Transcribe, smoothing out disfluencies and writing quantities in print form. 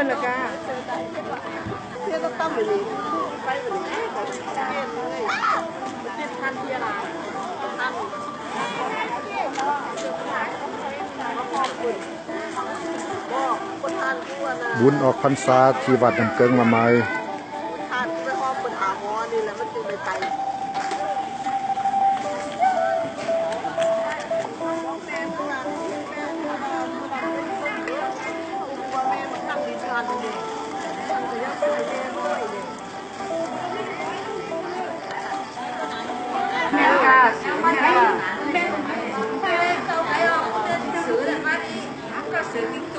เลยกะเที่ยวก็ตั้มไปเลยไปเลยเที่ยวเลยเที่ยวทันเที่ยวอะไรทันบุญออกพรรษาที่วัดน้ำเกิงมาใหม่ทานที่ไปอ้อมบนหาหมอนี่แหละมันจึงไปไตแม่กาสิแม่กาซื้อแต่มาที่ก็ซื้อ